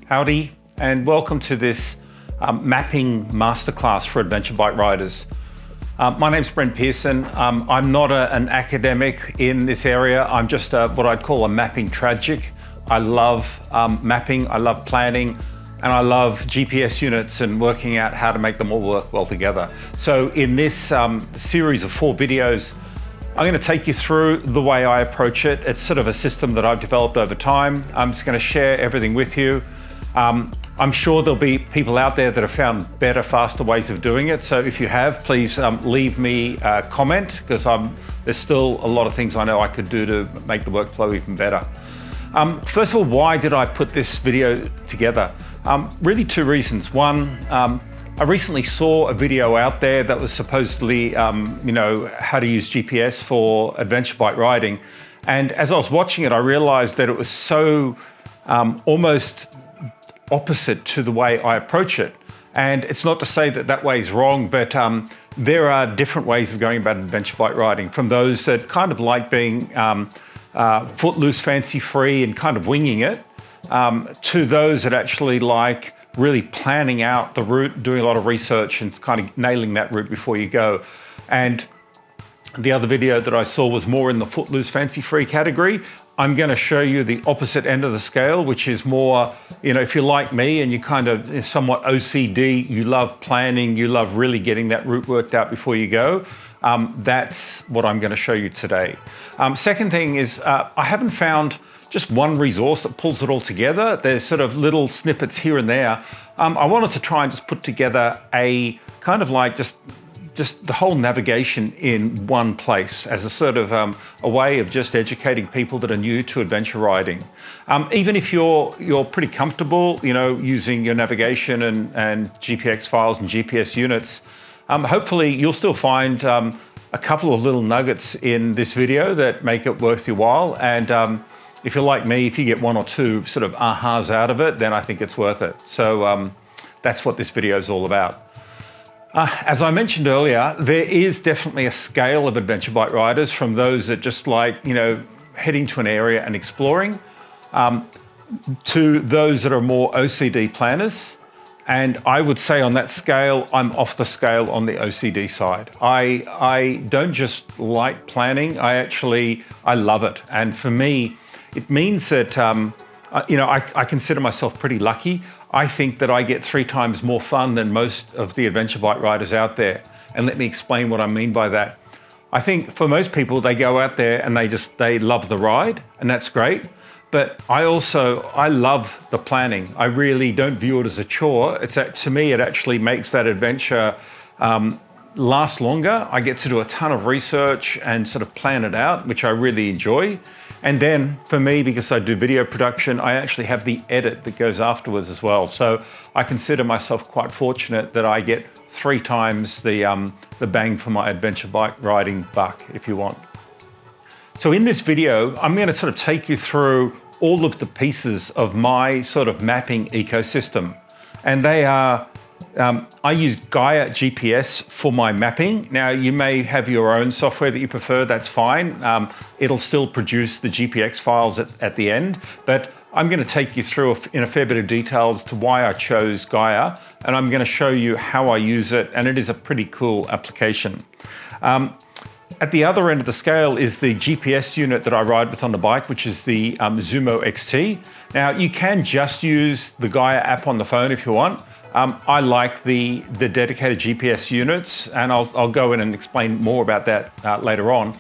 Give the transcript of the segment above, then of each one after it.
Howdy, and welcome to this mapping masterclass for adventure bike riders. My name's Brent Pearson. I'm not an academic in this area. I'm just what I'd call a mapping tragic. I love mapping, I love planning, and I love GPS units and working out how to make them all work well together. So in this series of 4 videos, I'm going to take you through the way I approach it. It's sort of a system that I've developed over time. I'm just going to share everything with you. I'm sure there'll be people out there that have found better, faster ways of doing it. So if you have, please leave me a comment, because there's still a lot of things I know I could do to make the workflow even better. First of all, why did I put this video together? Really 2 reasons. One, I recently saw a video out there that was supposedly, how to use GPS for adventure bike riding. And as I was watching it, I realized that it was so almost opposite to the way I approach it. And it's not to say that that way is wrong, but there are different ways of going about adventure bike riding, from those that kind of like being footloose, fancy-free and kind of winging it, to those that actually like really planning out the route, doing a lot of research and kind of nailing that route before you go. And the other video that I saw was more in the footloose, fancy-free category. I'm going to show you the opposite end of the scale, which is more, if you're like me and you kind of somewhat OCD, you love planning, you love really getting that route worked out before you go. That's what I'm going to show you today. Second thing is, I haven't found just one resource that pulls it all together. There's sort of little snippets here and there. I wanted to try and just put together a kind of like just the whole navigation in one place as a sort of a way of just educating people that are new to adventure riding. Even if you're pretty comfortable, using your navigation and GPX files and GPS units, hopefully you'll still find a couple of little nuggets in this video that make it worth your while. And if you're like me, if you get 1 or 2 sort of ahas out of it, then I think it's worth it. So that's what this video is all about. As I mentioned earlier, there is definitely a scale of adventure bike riders, from those that just like, heading to an area and exploring, to those that are more OCD planners. And I would say on that scale, I'm off the scale on the OCD side. I don't just like planning, I love it. And for me, it means that, I consider myself pretty lucky. I think that I get 3 times more fun than most of the adventure bike riders out there. And let me explain what I mean by that. I think for most people, they go out there and they love the ride, and that's great. But I love the planning. I really don't view it as a chore. To me, it actually makes that adventure last longer. I get to do a ton of research and sort of plan it out, which I really enjoy. And then for me, because I do video production, I actually have the edit that goes afterwards as well. So I consider myself quite fortunate that I get 3 times the bang for my adventure bike riding buck, if you want. So in this video, I'm going to sort of take you through all of the pieces of my sort of mapping ecosystem. And they are, I use Gaia GPS for my mapping. Now, you may have your own software that you prefer, that's fine. It'll still produce the GPX files at the end, but I'm going to take you through in a fair bit of detail as to why I chose Gaia, and I'm going to show you how I use it, and it is a pretty cool application. At the other end of the scale is the GPS unit that I ride with on the bike, which is the Zumo XT. Now, you can just use the Gaia app on the phone if you want. I like the dedicated GPS units, and I'll go in and explain more about that later on.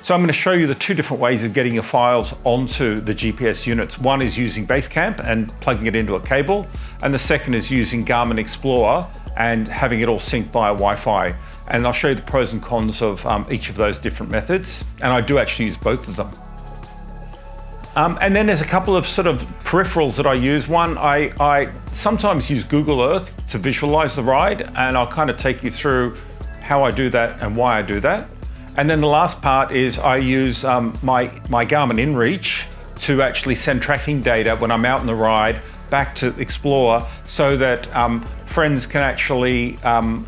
So I'm going to show you the 2 different ways of getting your files onto the GPS units. One is using Basecamp and plugging it into a cable, and the second is using Garmin Explorer and having it all synced via Wi-Fi. And I'll show you the pros and cons of each of those different methods, and I do actually use both of them. And then there's a couple of sort of peripherals that I use. One, I sometimes use Google Earth to visualize the ride, and I'll kind of take you through how I do that and why I do that. And then the last part is I use my Garmin InReach to actually send tracking data when I'm out on the ride back to Explorer, so that friends can actually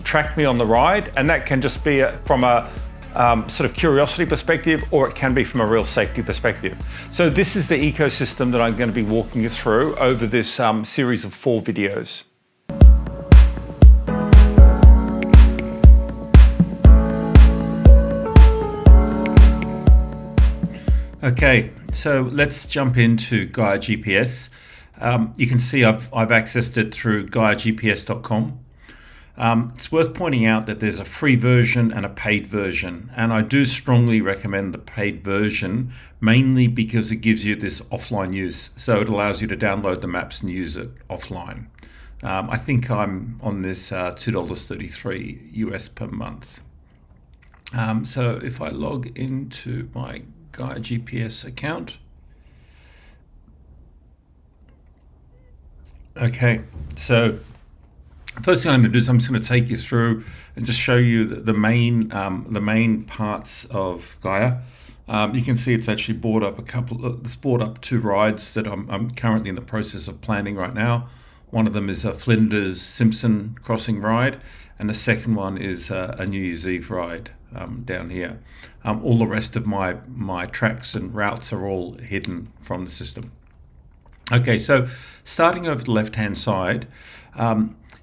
track me on the ride. And that can just be from a sort of curiosity perspective, or it can be from a real safety perspective. So this is the ecosystem that I'm going to be walking you through over this series of 4 videos. Okay, so let's jump into Gaia GPS. You can see I've accessed it through GaiaGPS.com. It's worth pointing out that there's a free version and a paid version, and I do strongly recommend the paid version, mainly because it gives you this offline use. So it allows you to download the maps and use it offline. I think I'm on this $2.33 US per month. So if I log into my Gaia GPS account. Okay, so first thing I'm going to do is I'm just going to take you through and just show you the main parts of Gaia. You can see it's actually brought up it's brought up 2 rides that I'm currently in the process of planning right now. One of them is a Flinders Simpson crossing ride, and the second one is a New Year's Eve ride down here. All the rest of my tracks and routes are all hidden from the system. Okay, so starting over the left-hand side,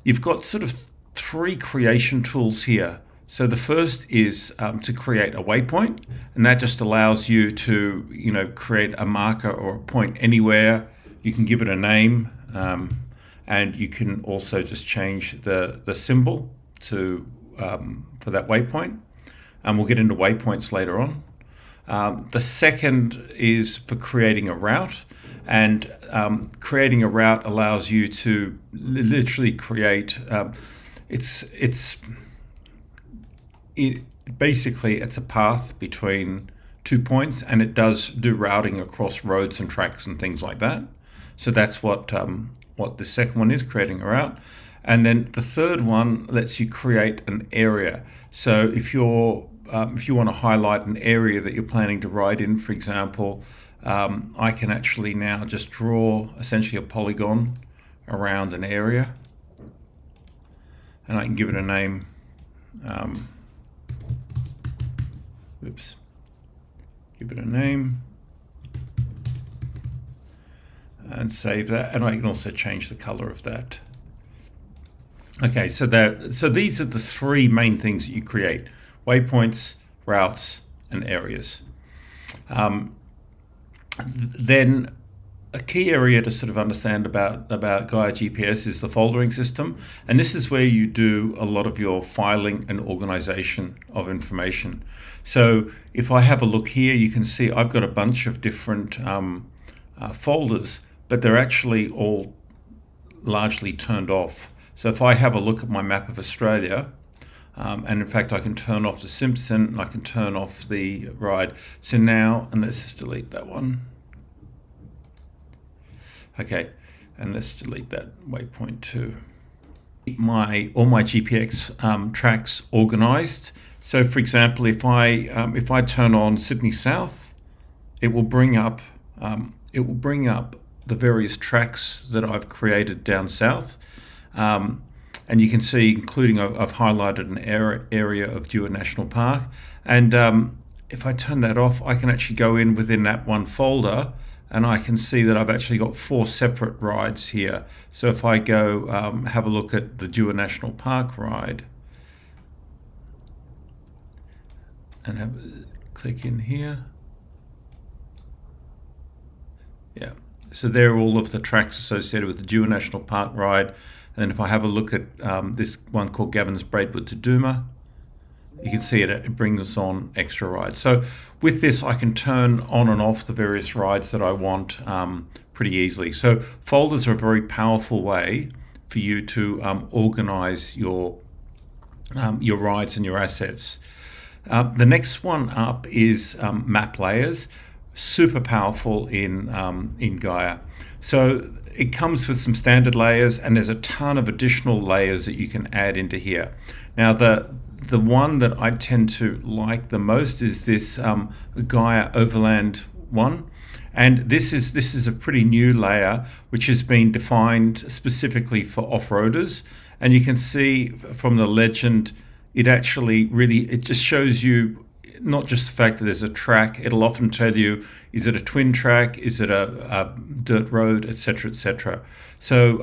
you've got sort of 3 creation tools here. So the first is to create a waypoint, and that just allows you to, create a marker or a point anywhere. You can give it a name, and you can also just change the symbol to for that waypoint. And we'll get into waypoints later on. The second is for creating a route, and creating a route allows you to literally create. Basically it's a path between 2 points, and it does do routing across roads and tracks and things like that. So that's what the second one is, creating a route. And then the third one lets you create an area. So if you want to highlight an area that you're planning to ride in, for example, I can actually now just draw essentially a polygon around an area, and I can give it a name. Give it a name and save that, and I can also change the color of that. Okay, so these are the 3 main things that you create: waypoints, routes, and areas. Then a key area to sort of understand about Gaia GPS is the foldering system, and this is where you do a lot of your filing and organization of information. So if I have a look here, you can see I've got a bunch of different folders, but they're actually all largely turned off. So if I have a look at my map of Australia, and in fact I can turn off the Simpson, and I can turn off the ride. So now, and let's just delete that one. Okay, and let's delete that waypoint too. All my GPX tracks organized. So for example, if I turn on Sydney South, it will bring up the various tracks that I've created down south. And you can see, including I've highlighted an area of Dewar National Park. And if I turn that off, I can actually go in within that one folder, and I can see that I've actually got 4 separate rides here. So if I go have a look at the Dewar National Park ride, and click in here. Yeah, so there are all of the tracks associated with the Dewar National Park ride. And then if I have a look at this one called Gavin's Braidwood to Dooma, you can see it brings on extra rides. So with this, I can turn on and off the various rides that I want pretty easily. So folders are a very powerful way for you to organize your rides and your assets. The next one up is map layers. Super powerful in Gaia. So it comes with some standard layers, and there's a ton of additional layers that you can add into here. Now the one that I tend to like the most is this Gaia Overland one, and this is a pretty new layer which has been defined specifically for off-roaders. And you can see from the legend, it just shows you not just the fact that there's a track, it'll often tell you, is it a twin track, is it a dirt road, etc., etc. So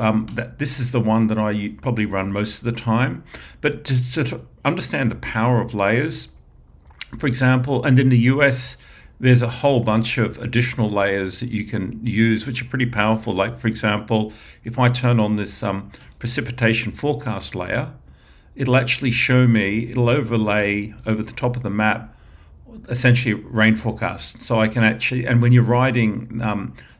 this is the one that I probably run most of the time. But to understand the power of layers, for example, and in the US, there's a whole bunch of additional layers that you can use, which are pretty powerful. Like, for example, if I turn on this precipitation forecast layer, it'll actually show me, it'll overlay over the top of the map, essentially rain forecast. So I can actually, and when you're riding,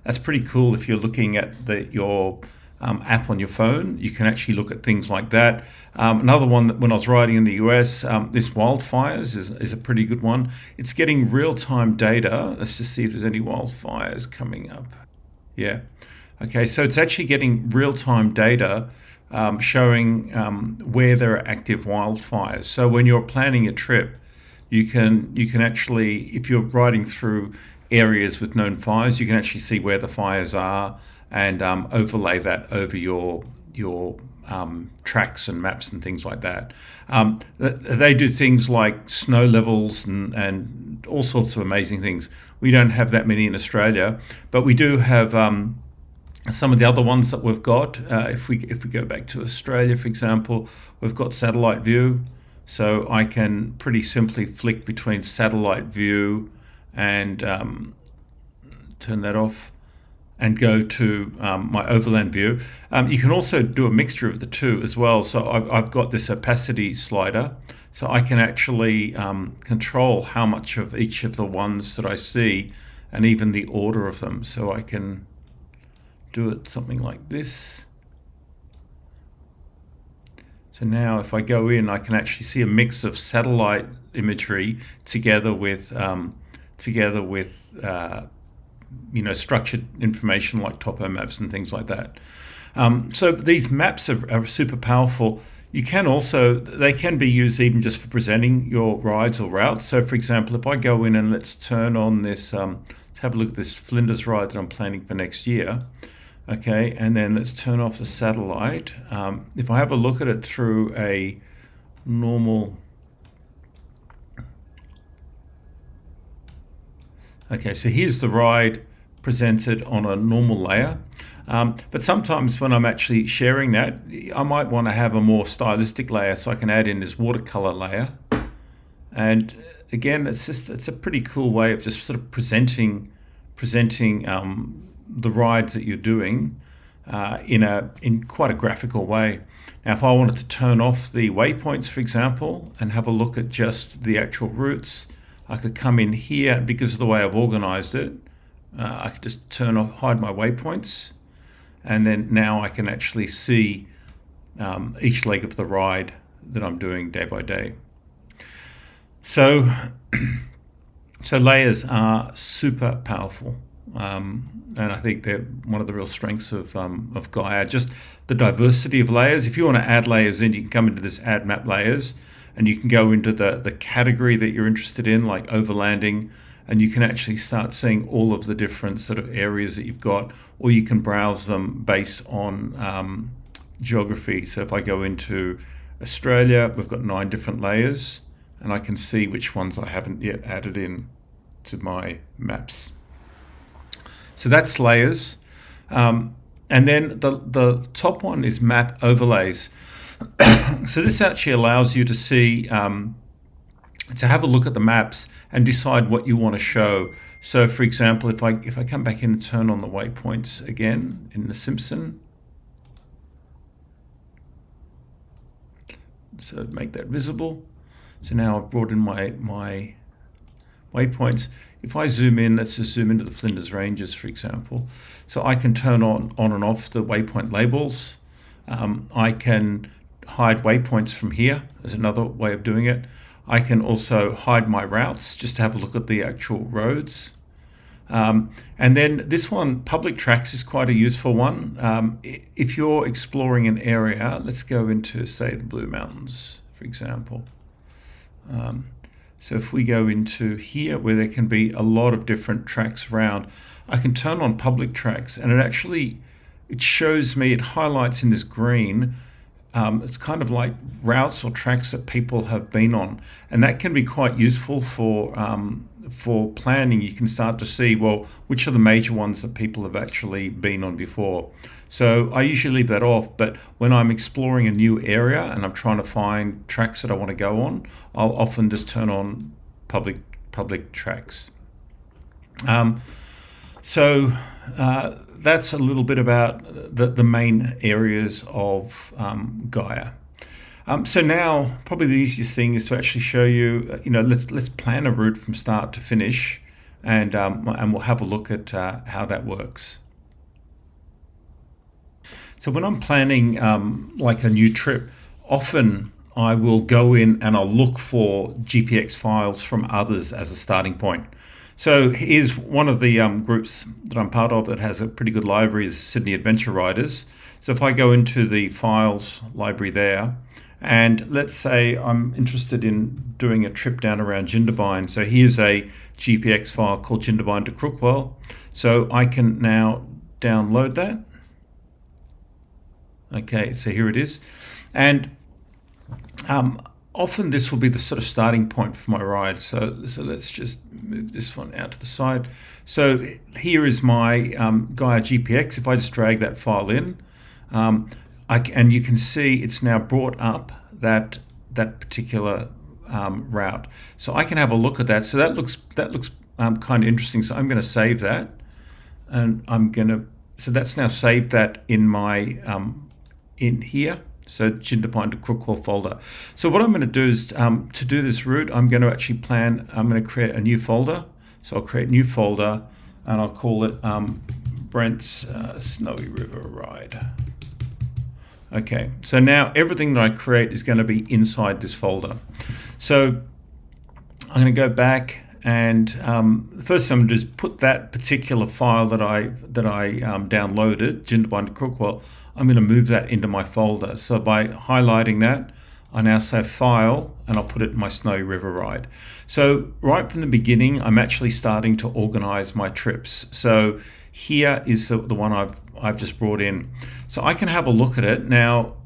that's pretty cool. If you're looking at your app on your phone, you can actually look at things like that. Another one that when I was riding in the US, this wildfires is a pretty good one. It's getting real-time data. Let's just see if there's any wildfires coming up. Yeah. Okay, so it's actually getting real-time data showing where there are active wildfires. So when you're planning a trip, you can actually, if you're riding through areas with known fires, you can actually see where the fires are and overlay that over your tracks and maps and things like that. They do things like snow levels and all sorts of amazing things. We don't have that many in Australia, but we do have some of the other ones that we've got. If we go back to Australia, for example, we've got satellite view. So I can pretty simply flick between satellite view and turn that off and go to my overland view. You can also do a mixture of the two as well. So I've got this opacity slider, so I can actually control how much of each of the ones that I see and even the order of them. So I can do it something like this. So now if I go in, I can actually see a mix of satellite imagery together with structured information like topo maps and things like that. So these maps are super powerful. They can be used even just for presenting your rides or routes. So for example, if I go in and let's turn on this, let's have a look at this Flinders ride that I'm planning for next year. Okay, and then let's turn off the satellite. If I have a look at it through a normal... Okay, so here's the ride presented on a normal layer. But sometimes when I'm actually sharing that, I might want to have a more stylistic layer, so I can add in this watercolor layer. And again, it's a pretty cool way of just sort of presenting the rides that you're doing in quite a graphical way. Now, if I wanted to turn off the waypoints, for example, and have a look at just the actual routes, I could come in here. Because of the way I've organized it, I could just hide my waypoints, and then now I can actually see each leg of the ride that I'm doing day by day. So layers are super powerful. And I think they're one of the real strengths of Gaia, just the diversity of layers. If you want to add layers in, you can come into this add map layers, and you can go into the category that you're interested in, like overlanding, and you can actually start seeing all of the different sort of areas that you've got, or you can browse them based on geography. So if I go into Australia, we've got 9 different layers, and I can see which ones I haven't yet added in to my maps. So that's layers. And then the top one is map overlays. So this actually allows you to see, to have a look at the maps and decide what you want to show. So for example, if I come back in and turn on the waypoints again in the Simpson, so make that visible. So now I've brought in my waypoints. If I zoom in, let's just zoom into the Flinders Ranges, for example. So I can turn on and off the waypoint labels. I can hide waypoints from here. There's another way of doing it. I can also hide my routes just to have a look at the actual roads. And then this one, public tracks, is quite a useful one. If you're exploring an area, let's go into, say, the Blue Mountains, for example. So if we go into here where there can be a lot of different tracks around, I can turn on public tracks, and it shows me, it highlights in this green it's kind of like routes or tracks that people have been on, and that can be quite useful for planning. You can start to see, well, which are the major ones that people have actually been on before. So I usually leave that off, but when I'm exploring a new area and I'm trying to find tracks that I want to go on, I'll often just turn on public tracks. So that's a little bit about the main areas of Gaia. So now, probably the easiest thing is to actually show you. Let's plan a route from start to finish, and we'll have a look at how that works. So when I'm planning like a new trip, often I will go in and I'll look for GPX files from others as a starting point. So here's one of the groups that I'm part of that has a pretty good library, is Sydney Adventure Riders. So if I go into the files library there, and let's say I'm interested in doing a trip down around Jindabyne. So here's a GPX file called Jindabyne to Crookwell. So I can now download that. Okay, so here it is. And often this will be the sort of starting point for my ride. So let's just move this one out to the side. So here is my Gaia GPX. If I just drag that file in, and you can see it's now brought up that particular route. So I can have a look at that. So that looks kind of interesting. So I'm going to save that, and so that's now saved that in my in here. So Jindabyne to Crookwell folder. So what I'm going to do is to do this route, I'm going to create a new folder. So I'll create a new folder and I'll call it Brent's Snowy River Ride. Okay, so now everything that I create is going to be inside this folder. So I'm going to go back, and first I'm going to just put that particular file that I downloaded, Jindabyne to Crookwell. I'm going to move that into my folder. So by highlighting that, I now say File, and I'll put it in my Snowy River Ride. So right from the beginning, I'm actually starting to organize my trips. So here is the one I've just brought in. So I can have a look at it now.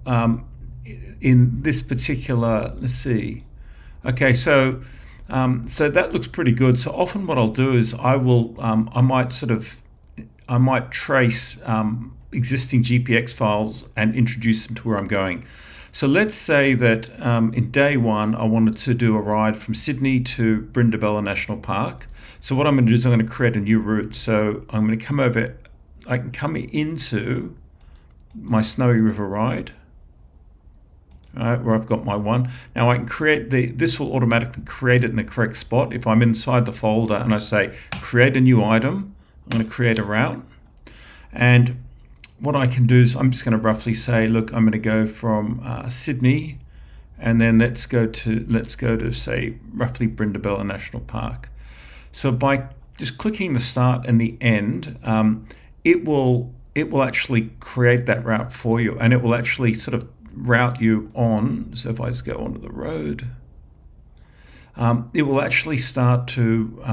In this particular, let's see. Okay, so that looks pretty good. So often what I'll do is I might trace existing GPX files and introduce them to where I'm going. So let's say that in day one, I wanted to do a ride from Sydney to Brindabella National Park. So what I'm going to do is I'm going to create a new route. So I'm going to come over, I can come into my Snowy River Ride, right, where I've got my one. Now I can create this will automatically create it in the correct spot. If I'm inside the folder and I say, create a new item, I'm going to create a route. And what I can do is I'm just going to roughly say, look, I'm going to go from Sydney, and then let's go to say roughly Brindabella National Park. So by just clicking the start and the end, it will actually create that route for you, and it will actually sort of route you on. So if I just go onto the road, it will actually start to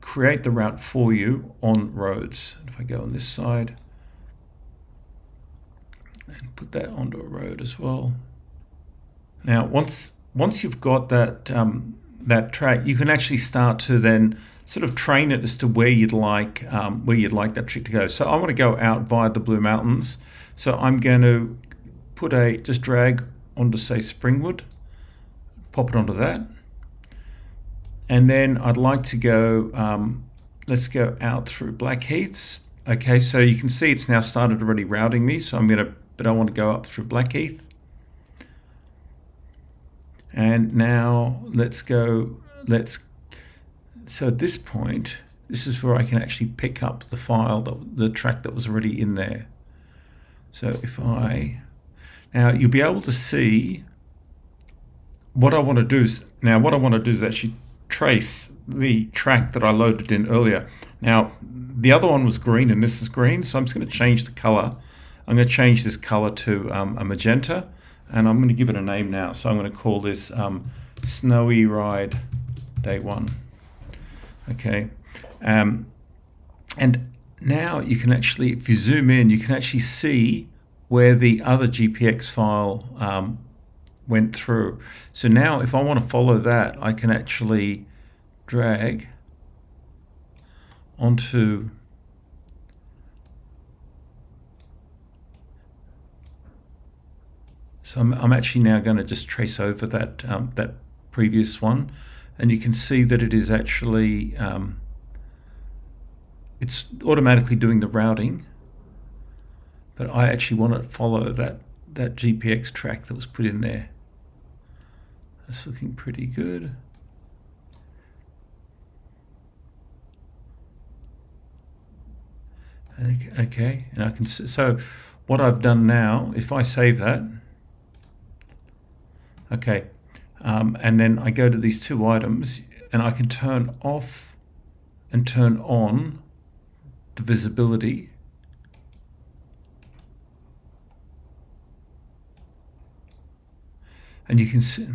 create the route for you on roads. If I go on this side and put that onto a road as well. Now, once you've got that track, you can actually start to then sort of train it as to where you'd like that trip to go. So I want to go out via the Blue Mountains. So I'm going to just drag onto, say, Springwood, pop it onto that, and then I'd like to go. Let's go out through Blackheath. Okay, so you can see it's now started already routing me. So but I want to go up through Blackheath. And now so at this point, this is where I can actually pick up the file, the track that was already in there. So now you'll be able to see what I want to do is actually trace the track that I loaded in earlier. Now, the other one was green and this is green, so I'm just going to change the color. I'm going to change this color to a magenta, and I'm going to give it a name now. So I'm going to call this Snowy Ride Day 1. Okay, and now you can actually, if you zoom in, you can actually see where the other GPX file went through. So now if I want to follow that, I can actually drag onto so I'm actually now going to just trace over that that previous one, and you can see that it is actually it's automatically doing the routing, but I actually want to follow that GPX track that was put in there. That's looking pretty good. Okay, and I can see, so what I've done now, if I save that, okay, and then I go to these two items and I can turn off and turn on the visibility. And you can see,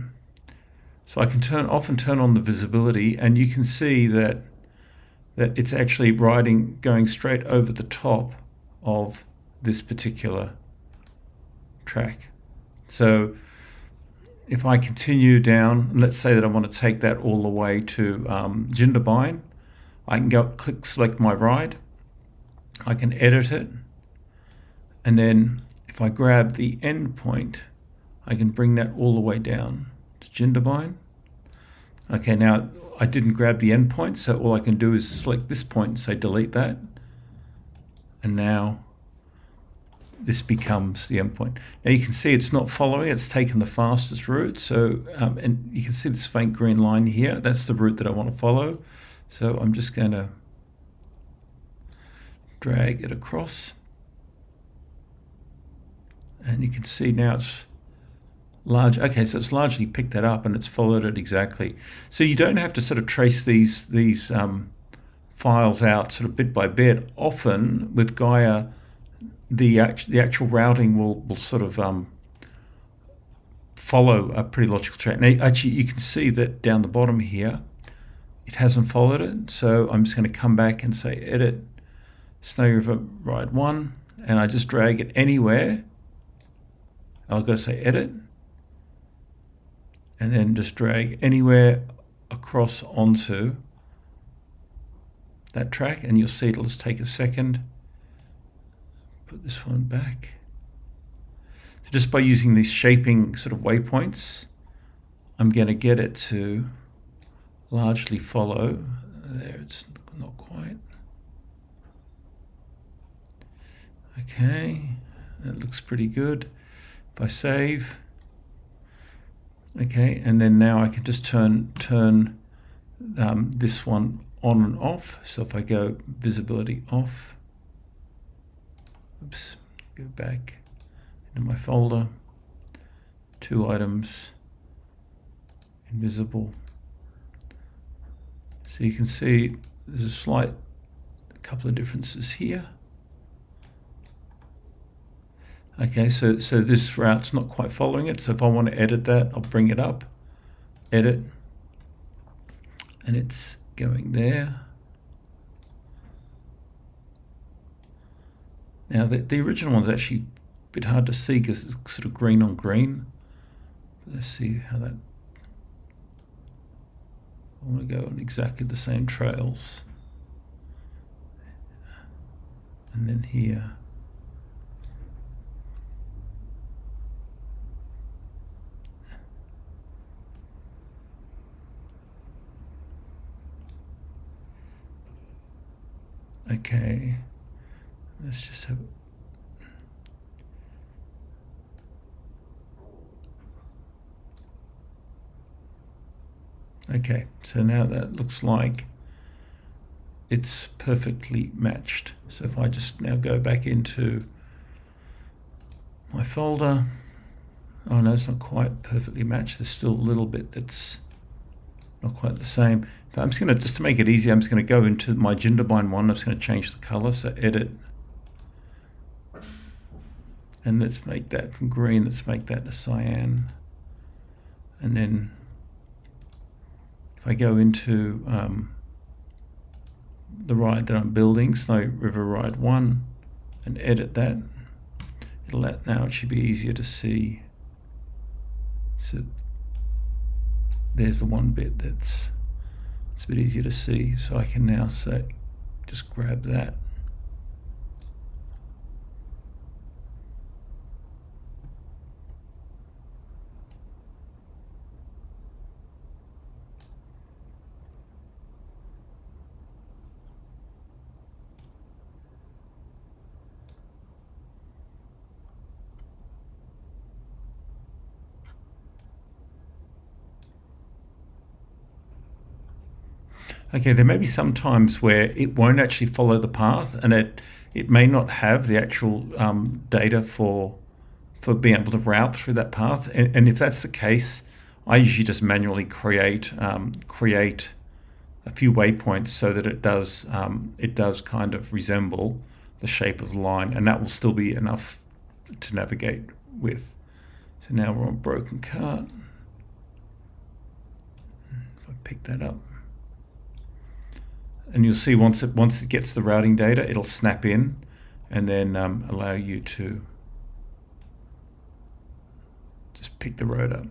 so I can turn off and turn on the visibility, and you can see that it's actually going straight over the top of this particular track. So if I continue down, let's say that I want to take that all the way to Jindabyne, I can go select my ride, I can edit it, and then if I grab the end point, I can bring that all the way down to Jindabyne. Okay, now I didn't grab the end point, so all I can do is select this point and say delete that. And now this becomes the end point. Now you can see it's not following, it's taken the fastest route. So, and you can see this faint green line here. That's the route that I want to follow. So I'm just going to drag it across. And you can see now it's large. Okay, so it's largely picked that up and it's followed it exactly. So you don't have to sort of trace these files out sort of bit by bit. Often with Gaia, the actual routing will sort of follow a pretty logical track. Now, actually, you can see that down the bottom here, it hasn't followed it. So I'm just going to come back and say edit Snowy River Ride 1, and I just drag it anywhere. I've got to say edit, and then just drag anywhere across onto that track, and you'll see it'll just take a second. Put this one back. So just by using these shaping sort of waypoints, I'm going to get it to largely follow. There, it's not quite. Okay, that looks pretty good. If I save, okay, and then now I can just turn this one on and off. So if I go visibility off, oops, go back into my folder, two items, invisible. So you can see there's a couple of differences here. Okay, so this route's not quite following it. So if I want to edit that, I'll bring it up, edit, and it's going there. Now the original one's actually a bit hard to see because it's sort of green on green. Let's see how that, I want to go on exactly the same trails. And then here. Okay, let's just have. Okay, so now that looks like it's perfectly matched. So if I just now go back into my folder, oh no, it's not quite perfectly matched. There's still a little bit that's not quite the same. But I'm just going to, just to make it easy, I'm just going to go into my Jindabyne one. I'm just going to change the color, so edit. And let's make that from green, let's make that a cyan. And then if I go into the ride that I'm building, Snowy River Ride 1, and edit that, now it should be easier to see. So there's the one bit it's a bit easier to see. So I can now say, just grab that. Okay, there may be some times where it won't actually follow the path, and it may not have the actual data for being able to route through that path. And if that's the case, I usually just manually create a few waypoints so that it does kind of resemble the shape of the line, and that will still be enough to navigate with. So now we're on broken cart. If I pick that up. And you'll see once it gets the routing data, it'll snap in and then allow you to just pick the road up.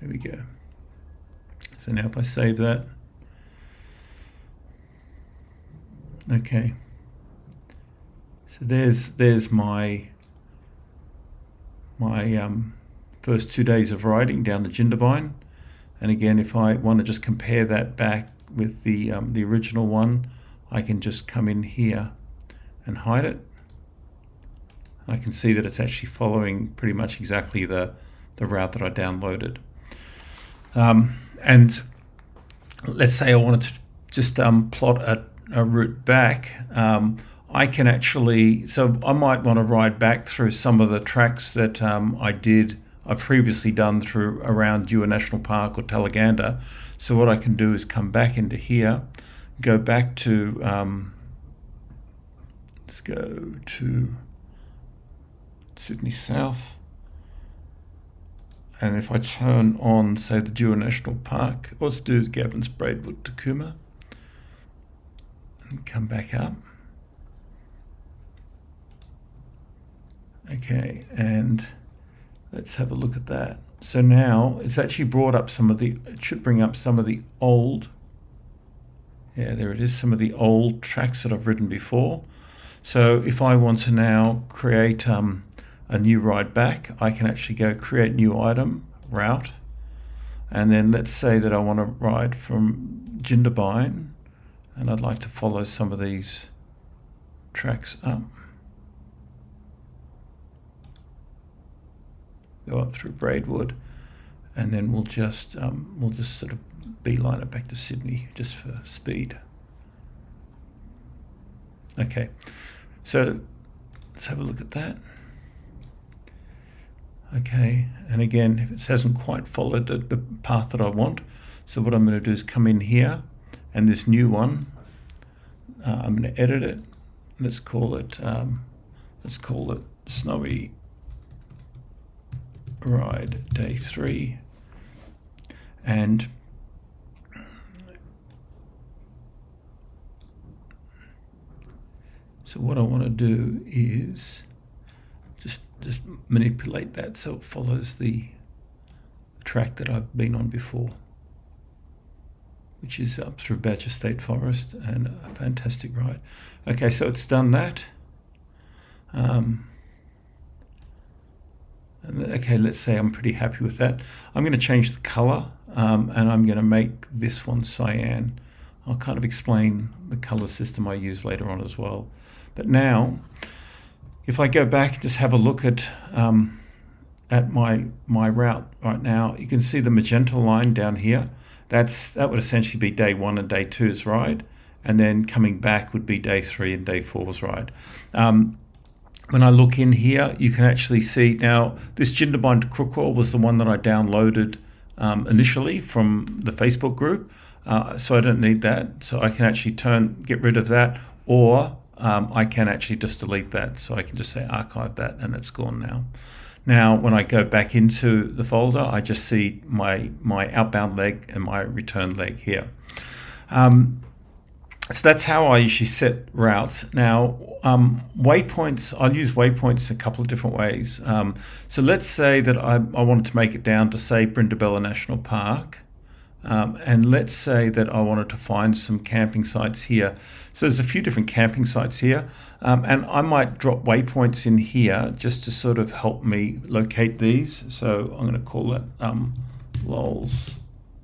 There we go. So now if I save that, okay. So there's my first 2 days of riding down the Jindabyne. And again, if I want to just compare that back with the original one, I can just come in here and hide it. I can see that it's actually following pretty much exactly the route that I downloaded. And let's say I wanted to just plot a route back. I can actually, so I might want to ride back through some of the tracks that I've previously done through around Dewar National Park or Talaganda. So what I can do is come back into here, go back to, let's go to Sydney South. And if I turn on, say, the Dewar National Park, let's do Gavins, Braidwood, Tacoma, and come back up. Okay, and let's have a look at that. So now it's actually brought up it should bring up some of the old, yeah, there it is, some of the old tracks that I've ridden before. So if I want to now create a new ride back, I can actually go create new item, route, and then let's say that I want to ride from Jindabyne, and I'd like to follow some of these tracks up. Go up through Braidwood, and then we'll just sort of beeline it back to Sydney just for speed. Okay, so let's have a look at that. Okay, and again, if it hasn't quite followed the path that I want, so what I'm going to do is come in here, and this new one, I'm going to edit it. Let's call it Snowy Ride Day 3, and so what I want to do is just manipulate that so it follows the track that I've been on before, which is up through Badger State Forest, and a fantastic ride. Okay, so it's done that. Okay, let's say I'm pretty happy with that. I'm going to change the color, and I'm going to make this one cyan. I'll kind of explain the color system I use later on as well. But now, if I go back and just have a look at my route right now, you can see the magenta line down here. That would essentially be day 1 and day 2's ride, and then coming back would be day 3 and day 4's ride. When I look in here, you can actually see now this Jindabyne to Crookwell was the one that I downloaded initially from the Facebook group, so I don't need that. So I can actually get rid of that, or I can actually just delete that. So I can just say archive that, and it's gone now. Now, when I go back into the folder, I just see my outbound leg and my return leg here. So that's how I usually set routes. Now, waypoints, I'll use waypoints a couple of different ways. So let's say that I wanted to make it down to, say, Brindabella National Park. And let's say that I wanted to find some camping sites here. So there's a few different camping sites here. And I might drop waypoints in here just to sort of help me locate these. So I'm going to call that Lowell's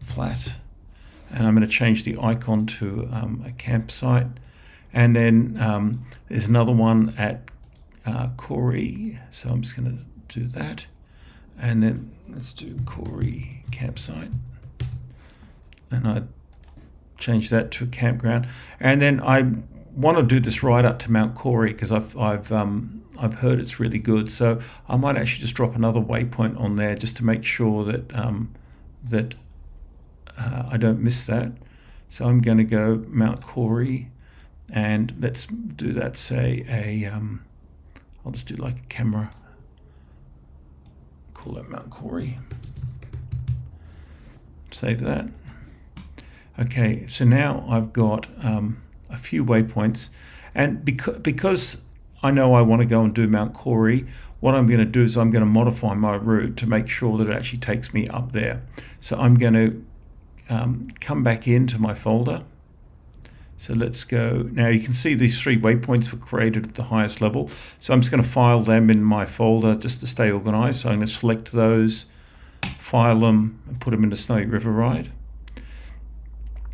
Flat. And I'm going to change the icon to a campsite. And then there's another one at Corey. So I'm just going to do that. And then let's do Corey campsite. And I change that to a campground. And then I want to do this right up to Mount Corey because I've heard it's really good. So I might actually just drop another waypoint on there just to make sure that I don't miss that. So I'm going to go Mount Corey, and let's do that, say I'll just do like a camera, call that Mount Corey, save that. Okay, so now I've got a few waypoints, and because I know I want to go and do Mount Corey, what I'm going to do is I'm going to modify my route to make sure that it actually takes me up there. So I'm going to come back into my folder. So let's go. Now you can see these 3 waypoints were created at the highest level. So I'm just going to file them in my folder just to stay organized. So I'm going to select those, file them, and put them into Snowy River Ride.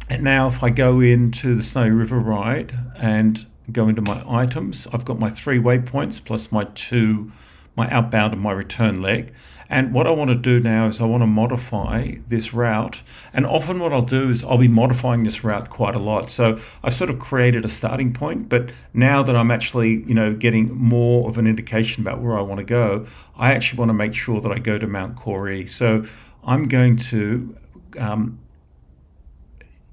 And now if I go into the Snowy River Ride and go into my items, I've got my 3 waypoints plus my outbound and my return leg. And what I want to do now is I want to modify this route. And often what I'll do is I'll be modifying this route quite a lot. So I sort of created a starting point, but now that I'm actually, getting more of an indication about where I want to go, I actually want to make sure that I go to Mount Corey. So I'm going to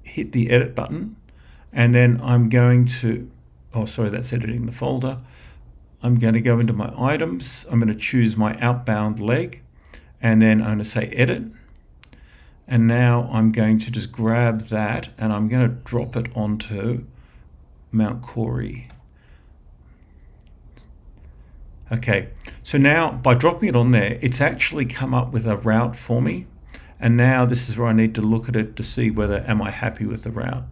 hit the edit button, and then I'm going to, that's editing the folder. I'm going to go into my items. I'm going to choose my outbound leg, and then I'm going to say edit. And now I'm going to just grab that and I'm going to drop it onto Mount Corey. Okay, so now by dropping it on there, it's actually come up with a route for me. And now this is where I need to look at it to see whether am I happy with the route.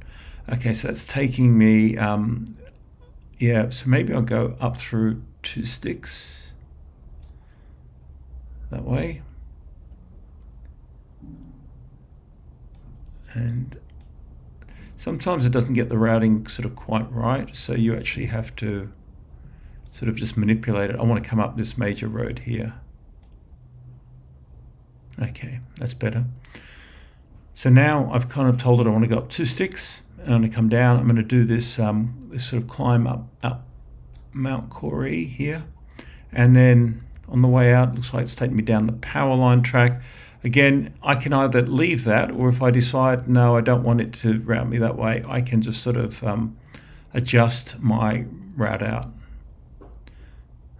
Okay, so that's taking me, so maybe I'll go up through 2 sticks that way. And sometimes it doesn't get the routing sort of quite right, so you actually have to sort of just manipulate it. I want to come up this major road here. Okay, that's better. So now I've kind of told it I want to go up 2 sticks, and I'm going to come down. I'm going to do this, this sort of climb up Mount Corey here. And then on the way out, it looks like it's taking me down the power line track. Again, I can either leave that, or if I decide, no, I don't want it to route me that way, I can just sort of adjust my route out.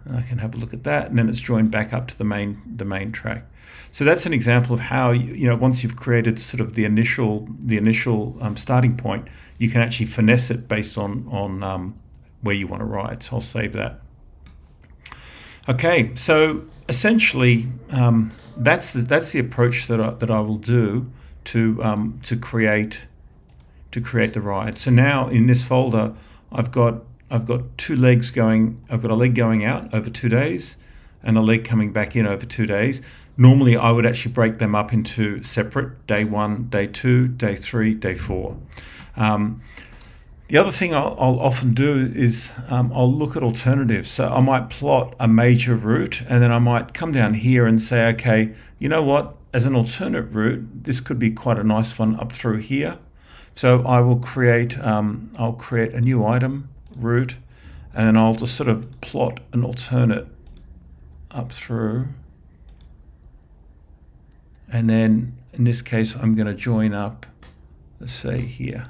And I can have a look at that, and then it's joined back up to the main track. So that's an example of how once you've created sort of the initial starting point, you can actually finesse it based on where you want to ride. So I'll save that. Okay, so essentially that's the approach that I will do to create the ride. So now in this folder, I've got 2 legs going. I've got a leg going out over 2 days, and a leg coming back in over 2 days. Normally, I would actually break them up into separate day 1, day 2, day 3, day 4. The other thing I'll often do is I'll look at alternatives. So I might plot a major route, and then I might come down here and say, okay, you know what? As an alternate route, this could be quite a nice one up through here. So I will create a new item route, and then I'll just sort of plot an alternate up through. And then in this case, I'm going to join up, let's say here.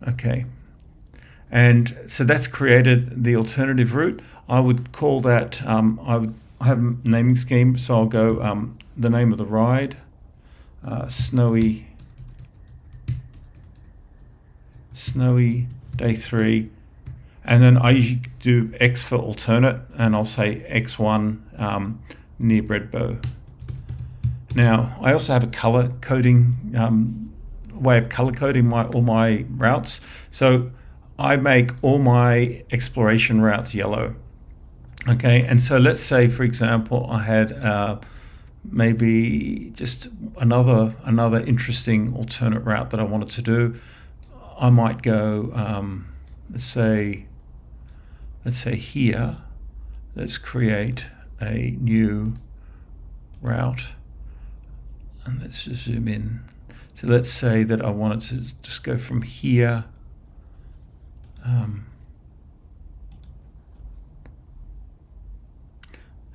Okay. And so that's created the alternative route. I would call that, I have a naming scheme, so I'll go the name of the ride, Snowy Day 3. And then I usually do X for alternate, and I'll say X1 near Breadbow. Now, I also have a color coding, way of color coding all my routes. So I make all my exploration routes yellow. Okay, and so let's say, for example, I had maybe just another interesting alternate route that I wanted to do. I might go, let's say here, let's create a new route, and let's just zoom in. So let's say that I wanted to just go from here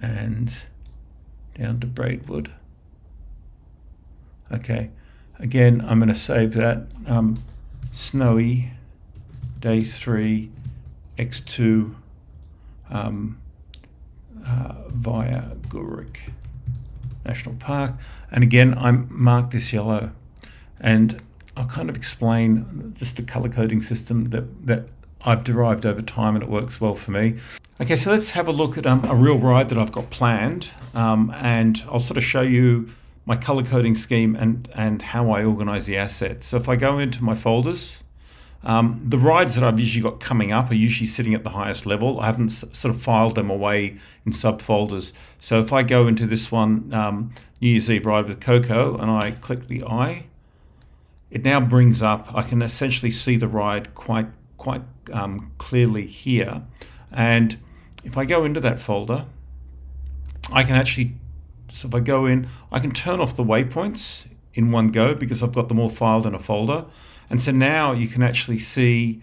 and down to Braidwood. Okay, again, I'm going to save that. Snowy Day 3 X2 via Guruk National Park, and again I mark this yellow, and I'll kind of explain just the color coding system that I've derived over time, and it works well for me. Okay, so let's have a look at a real ride that I've got planned, and I'll sort of show you my color coding scheme and how I organize the assets. So if I go into my folders, the rides that I've usually got coming up are usually sitting at the highest level. I haven't sort of filed them away in subfolders. So if I go into this one, New Year's Eve ride with Coco, and I click the I, it now brings up, I can essentially see the ride quite clearly here. And if I go into that folder, I can actually, so if I go in, I can turn off the waypoints in one go because I've got them all filed in a folder. And so now you can actually see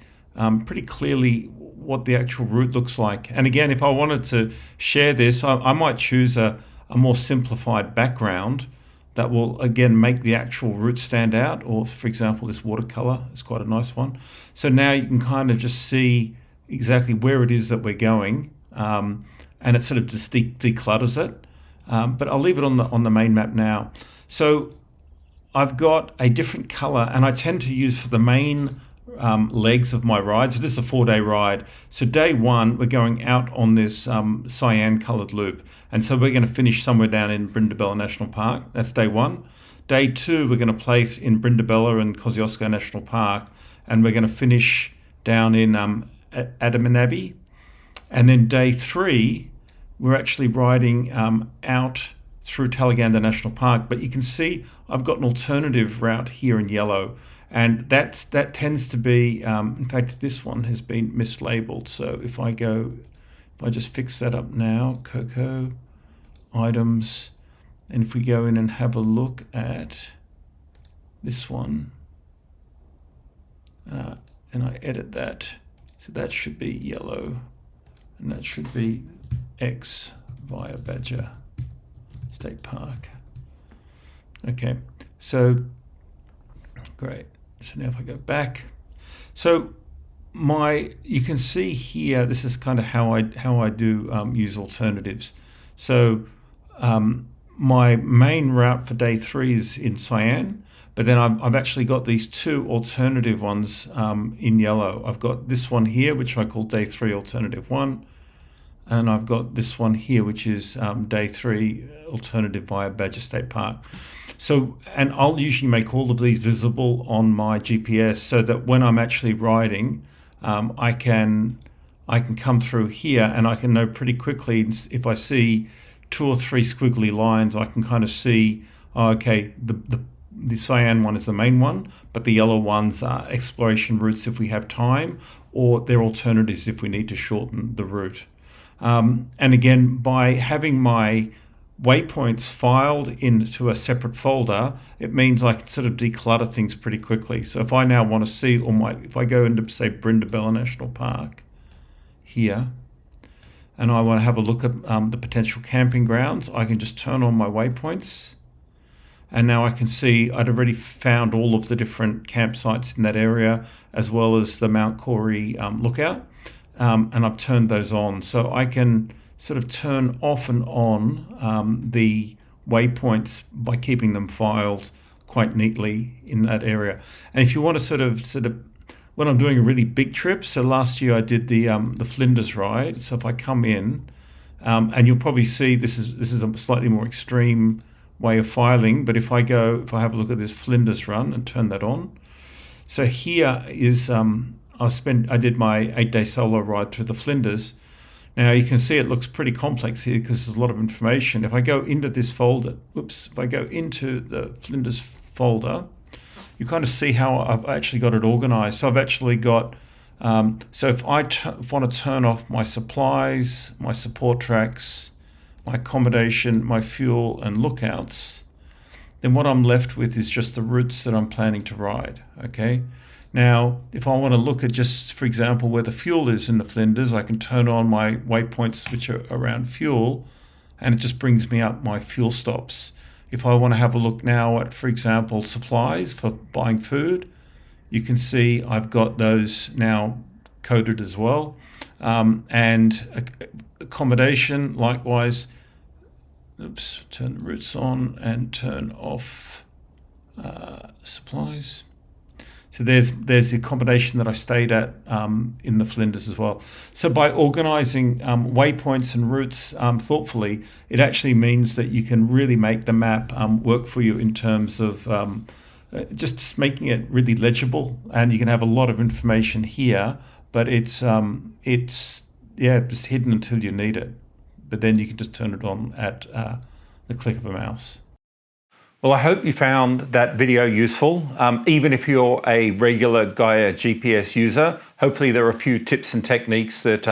pretty clearly what the actual route looks like. And again, if I wanted to share this, I might choose a more simplified background that will, again, make the actual route stand out. Or, for example, this watercolor is quite a nice one. So now you can kind of just see exactly where it is that we're going, and it sort of just declutters it. But I'll leave it on the main map now. So I've got a different color, and I tend to use for the main legs of my ride. So this is a 4-day ride. So day 1, we're going out on this cyan colored loop. And so we're going to finish somewhere down in Brindabella National Park. That's day 1. Day 2, we're going to place in Brindabella and Kosciuszko National Park. And we're going to finish down in Adaminaby. And then day 3, we're actually riding out through Talaganda National Park. But you can see I've got an alternative route here in yellow. And that tends to be, in fact, this one has been mislabeled. So if I just fix that up now, Coco, items, and if we go in and have a look at this one, and I edit that, so that should be yellow, and that should be X via Badger State Park. Okay, so great. So now if I go back, so you can see here, this is kind of how I do use alternatives. So my main route for day 3 is in cyan, but then I've actually got these 2 alternative ones in yellow. I've got this one here, which I call day 3 alternative 1, and I've got this one here, which is day 3 alternative via Badger State Park. So, and I'll usually make all of these visible on my GPS so that when I'm actually riding, I can come through here and I can know pretty quickly if I see 2 or 3 squiggly lines, I can kind of see, oh, okay, the cyan one is the main one, but the yellow ones are exploration routes if we have time, or they're alternatives if we need to shorten the route. And again, by having my waypoints filed into a separate folder, it means I can sort of declutter things pretty quickly. So if I now want to see if I go into, say, Brindabella National Park here, and I want to have a look at the potential camping grounds, I can just turn on my waypoints, And now I can see I'd already found all of the different campsites in that area, as well as the Mount Corey lookout. And I've turned those on. So I can sort of turn off and on the waypoints by keeping them filed quite neatly in that area. And if you want to sort of when I'm doing a really big trip, so last year I did the Flinders ride. So if I come in, and you'll probably see this is a slightly more extreme way of filing, but if I have a look at this Flinders run and turn that on, so here is I did my 8-day solo ride through the Flinders. Now you can see it looks pretty complex here because there's a lot of information. If I go into this folder, if I go into the Flinders folder, you kind of see how I've actually got it organized. So I've actually got, so if I want to turn off my supplies, my support tracks, my accommodation, my fuel and lookouts, then what I'm left with is just the routes that I'm planning to ride, okay? Now, if I want to look at just, for example, where the fuel is in the Flinders, I can turn on my waypoints which are around fuel, and it just brings me up my fuel stops. If I want to have a look now at, for example, supplies for buying food, you can see I've got those now coded as well. And accommodation, likewise, turn the routes on and turn off supplies. So there's the accommodation that I stayed at in the Flinders as well. So by organising waypoints and routes thoughtfully, it actually means that you can really make the map work for you in terms of just making it really legible, and you can have a lot of information here, but it's just hidden until you need it. But then you can just turn it on at the click of a mouse. Well, I hope you found that video useful. Even if you're a regular Gaia GPS user, hopefully there are a few tips and techniques that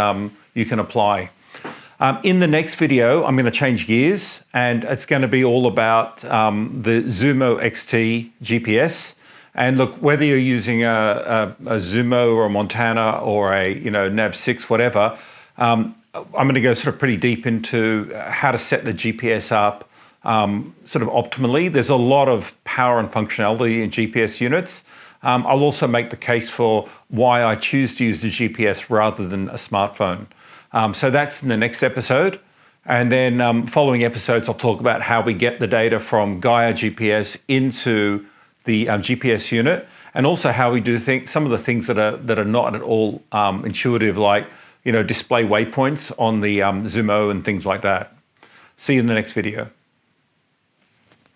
you can apply. In the next video, I'm going to change gears, and it's going to be all about the Zumo XT GPS. And look, whether you're using a Zumo or a Montana or a Nav 6, whatever, I'm going to go sort of pretty deep into how to set the GPS up sort of optimally. There's a lot of power and functionality in GPS units. I'll also make the case for why I choose to use the GPS rather than a smartphone. So that's in the next episode. And then following episodes, I'll talk about how we get the data from Gaia GPS into the GPS unit, and also how we do some of the things that are not at all intuitive, like display waypoints on the Zumo and things like that. See you in the next video.